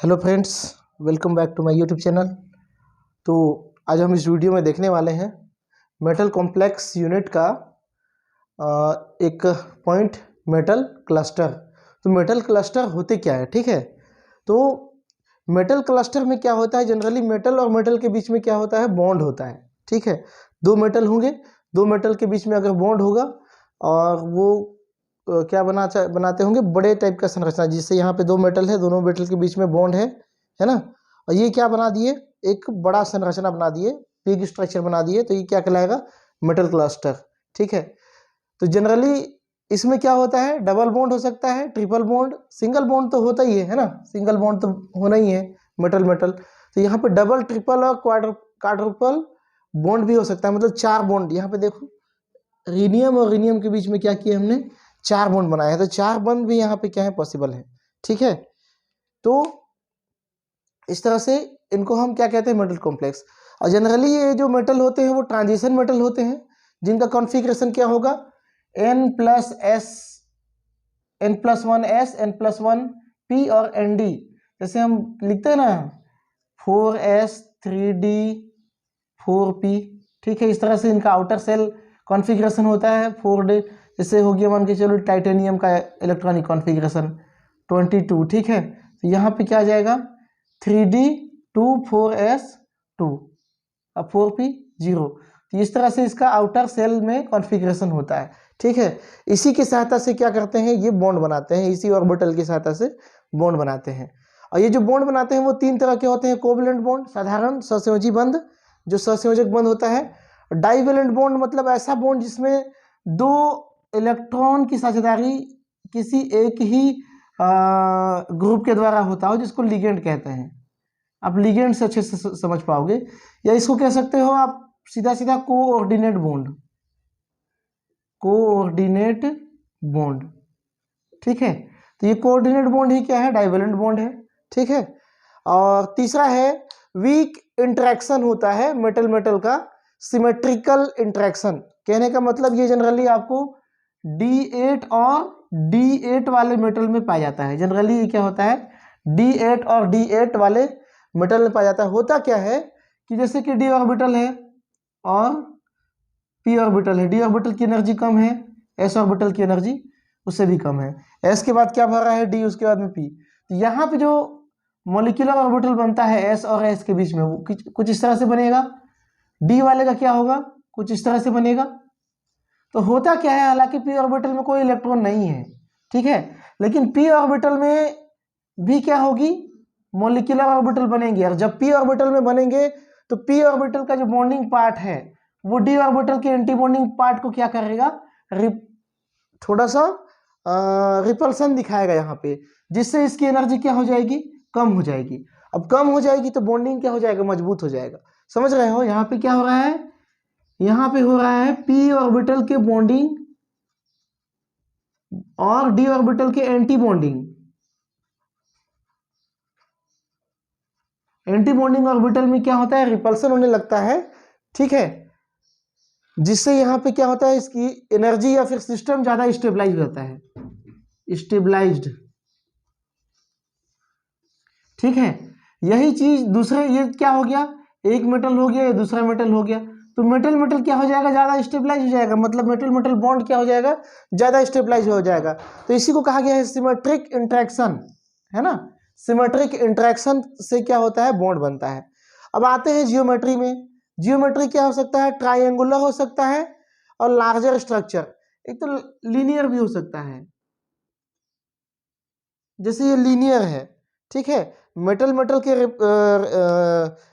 Hello friends, welcome back to my YouTube channel. तो आज हम इस वीडियो में देखने वाले हैं मेटल कॉम्प्लेक्स यूनिट का एक पॉइंट मेटल क्लस्टर। तो मेटल क्लस्टर होते क्या है, ठीक है। तो मेटल क्लस्टर में क्या होता है, जनरली मेटल और मेटल के बीच में क्या होता है, बॉन्ड होता है, ठीक है। दो मेटल होंगे, दो मेटल के बीच में अगर बॉन्ड होगा और वो क्या बनाते होंगे, बड़े टाइप का संरचना, जिससे यहाँ पे दो मेटल है, दोनों मेटल के बीच में बॉन्ड है ना। और ये क्या बना दिए, एक बड़ा संरचना बना दिए, बिग स्ट्रक्चर बना दिए। तो ये क्या कहलाएगा, मेटल क्लस्टर, ठीक है। तो जनरली इसमें क्या होता है, डबल बॉन्ड हो सकता है, ट्रिपल बॉन्ड, सिंगल बॉन्ड तो होता ही है ना, सिंगल बॉन्ड तो होना ही है मेटल मेटल। तो यहाँ पे डबल, ट्रिपल और क्वाड्रुपल बॉन्ड भी हो सकता है, मतलब चार बॉन्ड। यहाँ पे देखो, रीनियम और रीनियम के बीच में क्या किया हमने, चार बॉन्ड बनाया है। तो चार बॉन्ड भी यहाँ पे क्या है, पॉसिबल है, ठीक है। तो इस तरह से इनको हम क्या कहते हैं, मेटल कॉम्प्लेक्स। और जनरली ये जो मेटल होते हैं वो ट्रांजिशन मेटल होते हैं, जिनका कॉन्फ़िगरेशन क्या होगा, N+S, N+1S, N+1P और Nd। जैसे हम लिखते हैं ना, 4S 3D 4P, ठीक है। इस तरह से इनका आउटर सेल कॉन्फ़िगरेशन होता है 4D। जैसे हो गया, मान के चलो, टाइटेनियम का इलेक्ट्रॉनिक कॉन्फ़िगरेशन 22, ठीक है। तो यहाँ पे क्या आ जाएगा, 3D 2 4S 2 और 4P 0। तो इस तरह से इसका आउटर सेल में कॉन्फ़िगरेशन होता है, ठीक है। इसी की सहायता से क्या करते हैं, ये बॉन्ड बनाते हैं, इसी ऑर्बिटल की सहायता से बॉन्ड बनाते हैं। और ये जो बॉन्ड बनाते हैं वो तीन तरह के होते हैं, कोवलेंट बॉन्ड, साधारण सहसंयोजी बंध, जो सहसंयोजक बंध होता है। डाइवेलेंट बॉन्ड मतलब ऐसा बॉन्ड जिसमें दो इलेक्ट्रॉन की साझेदारी किसी एक ही ग्रुप के द्वारा होता हो, जिसको लिगेंड कहते हैं। आप लिगेंड से अच्छे से समझ पाओगे, या इसको कह सकते हो आप सीधा सीधा कोऑर्डिनेट बॉन्ड, कोऑर्डिनेट बॉन्ड, ठीक है। तो ये कोऑर्डिनेट बॉन्ड ही क्या है, डाइवेलेंट बॉन्ड है, ठीक है। और तीसरा है वीक इंटरेक्शन होता है मेटल मेटल का, सिमेट्रिकल इंटरेक्शन। कहने का मतलब ये जनरली आपको D8 और D8 वाले मेटल में पाया जाता है। जनरली ये क्या होता है, D8 और D8 वाले मेटल में पाया जाता है। होता क्या है कि जैसे कि D ऑर्बिटल है और P ऑर्बिटल है, D ऑर्बिटल की एनर्जी कम है, S ऑर्बिटल की एनर्जी उससे भी कम है। S के बाद क्या भरा है, D, उसके बाद में P। तो यहाँ पे जो मॉलिक्यूलर ऑर्बिटल बनता है S और S के बीच में, वो कुछ इस तरह से बनेगा। D वाले का क्या होगा, कुछ इस तरह से बनेगा। तो होता क्या है, हालांकि P ऑर्बिटल में कोई इलेक्ट्रॉन नहीं है, ठीक है, लेकिन P ऑर्बिटल में भी क्या होगी, मॉलिक्यूलर ऑर्बिटल बनेंगे। और जब P ऑर्बिटल में बनेंगे तो P ऑर्बिटल का जो बॉन्डिंग पार्ट है वो D ऑर्बिटल के एंटी बॉन्डिंग पार्ट को क्या करेगा, थोड़ा सा रिपल्सन दिखाएगा यहाँ पे, जिससे इसकी एनर्जी क्या हो जाएगी, कम हो जाएगी। अब कम हो जाएगी तो बॉन्डिंग क्या हो जाएगा, मजबूत हो जाएगा। समझ रहे हो, यहाँ पे क्या हो रहा है, यहाँ पे हो रहा है P ऑर्बिटल के बॉन्डिंग और D ऑर्बिटल के anti bonding. Anti bonding orbital में क्या होता है, रिपल्सन होने लगता है, ठीक है, जिससे यहाँ पे क्या होता है, इसकी एनर्जी या फिर सिस्टम ज्यादा स्टेबलाइज रहता है, स्टेबलाइज्ड, ठीक है। यही चीज दूसरे, ये क्या हो गया, एक मेटल हो गया, ये दूसरा मेटल हो गया। तो मेटल मेटल क्या हो जाएगा, ज्यादा स्टेबलाइज हो जाएगा, मतलब मेटल मेटल बॉन्ड क्या हो जाएगा, ज्यादा स्टेबलाइज हो जाएगा। तो इसी को कहा गया है सिमेट्रिक इंटरेक्शन, है ना। सिमेट्रिक इंटरेक्शन से क्या होता है, बॉन्ड बनता है। अब आते हैं जियोमेट्री में। जियोमेट्री क्या हो सकता है, ट्राइंगुलर हो सकता है और लार्जर स्ट्रक्चर। एक तो लीनियर भी हो सकता है, जैसे ये लीनियर है, ठीक है। मेटल मेटल के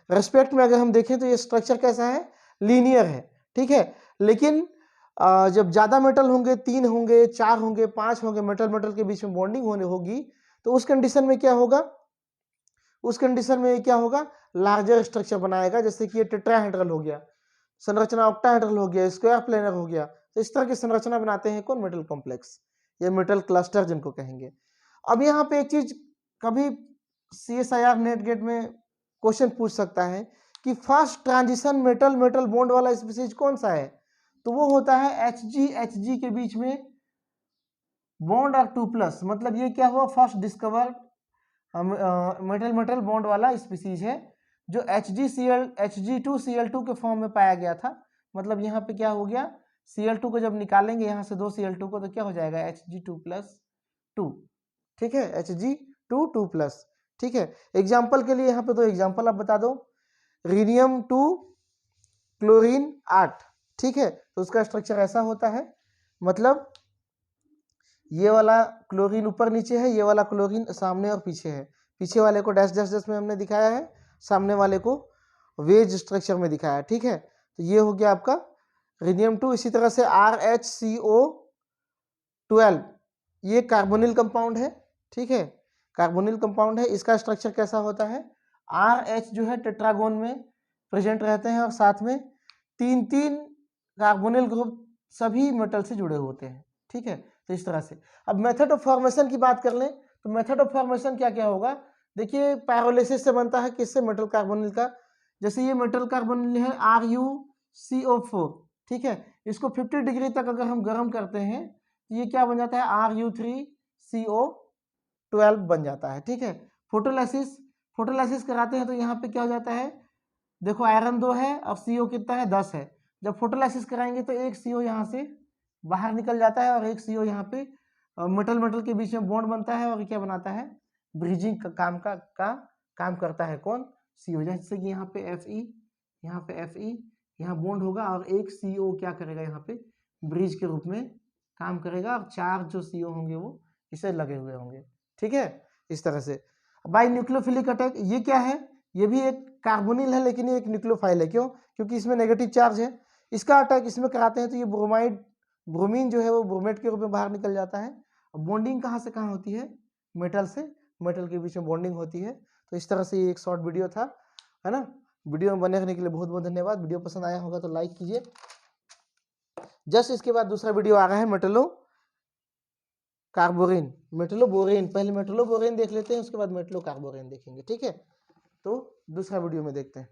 रेस्पेक्ट में अगर हम देखें तो ये स्ट्रक्चर कैसा है, लीनियर है, ठीक है। लेकिन जब ज़्यादा मेटल होंगे, 3 होंगे, 4 होंगे, 5 होंगे, मेटल मेटल के बीच में बॉन्डिंग होने होगी, तो उस कंडीशन में क्या होगा, उस कंडीशन में क्या होगा, लार्जर स्ट्रक्चर बनाएगा। जैसे कि ये टेट्राहेड्रल हो गया, संरचना ऑक्टाहेड्रल हो गया, स्क्वायर प्लेनर हो गया। तो इस तरह की संरचना बनाते हैं कौन, मेटल कॉम्प्लेक्स, ये मेटल क्लस्टर जिनको कहेंगे। अब यहाँ पे एक चीज कभी CSIR नेट गेट में क्वेश्चन पूछ सकता है कि first transition metal metal bond वाला स्पीसीज कौन सा है, तो वो होता है HG के बीच में बॉन्ड और 2+, मतलब ये क्या हुआ, first discovered metal metal bond वाला स्पीसीज है जो Hg2Cl2 के फॉर्म में पाया गया था। मतलब यहाँ पे क्या हो गया, Cl2 को जब निकालेंगे यहाँ से 2 Cl2 को तो क्या हो जाएगा Hg2+2, ठीक है, Hg2+2, ठीक है। एग्जाम्पल के लिए यहाँ पे 2 एग्जाम्पल आप बता दो, रीनियम 2 क्लोरीन 8, ठीक है। तो उसका स्ट्रक्चर ऐसा होता है, मतलब ये वाला क्लोरीन ऊपर नीचे है, ये वाला क्लोरीन सामने और पीछे है। पीछे वाले को डैश डैश डैश में हमने दिखाया है, सामने वाले को वेज स्ट्रक्चर में दिखाया है, ठीक है। तो ये हो गया आपका रीनियम 2। इसी तरह से RHCO12 ये कार्बोनिल कंपाउंड है, ठीक है, कार्बोनिल कंपाउंड है। इसका स्ट्रक्चर कैसा होता है, RH जो है टेट्रागोन में प्रेजेंट रहते हैं और साथ में 3 कार्बोनिल ग्रुप सभी मेटल से जुड़े होते हैं, ठीक है। तो इस तरह से अब मेथड ऑफ फॉर्मेशन की बात कर लें तो मेथड ऑफ फॉर्मेशन क्या क्या होगा, देखिए पायरोलिसिस से बनता है, किससे, मेटल कार्बोनिल का। जैसे ये मेटल कार्बोनिल है RuCO4, ठीक है, इसको 50 डिग्री तक अगर हम गर्म करते हैं तो ये क्या बन जाता है Ru3CO12 बन जाता है, ठीक है। फोटोलाइसिस कराते हैं तो यहाँ पे क्या हो जाता है, देखो आयरन 2 है और CO कितना है 10 है। जब फोटोलाइसिस कराएंगे तो एक CO यहाँ से बाहर निकल जाता है और एक CO यहाँ पे मेटल मेटल के बीच में बॉन्ड बनता है और क्या बनाता है, ब्रिजिंग का काम करता है कौन, CO। जैसे कि यहाँ पे Fe, यहाँ पे Fe, यहाँ बॉन्ड होगा और एक CO क्या करेगा, यहाँ पे ब्रिज के रूप में काम करेगा और 4 जो CO होंगे वो इसे लगे हुए होंगे, ठीक है। इस तरह से बाय न्यूक्लियोफिलिक अटैक, ये क्या है, ये भी एक कार्बोनिल है लेकिन ये एक न्यूक्लियोफाइल है। क्यों, क्योंकि इसमें नेगेटिव चार्ज है। इसका अटैक इसमें कराते हैं तो ये ब्रोमीन जो है वो ब्रोमेट के रूप में बाहर निकल जाता है। बॉन्डिंग कहाँ से कहाँ होती है, मेटल से मेटल के बीच में बॉन्डिंग होती है। तो इस तरह से ये एक शॉर्ट वीडियो था, है ना। वीडियो में बने रहने के लिए बहुत बहुत धन्यवाद। वीडियो पसंद आया होगा तो लाइक कीजिए। जस्ट इसके बाद दूसरा वीडियो आ रहा है मेटलो कार्बोरेन, मेटलोबोरेन। पहले मेटलोबोरेन देख लेते हैं, उसके बाद मेटलो कार्बोरेन देखेंगे, ठीक है। तो दूसरा वीडियो में देखते हैं।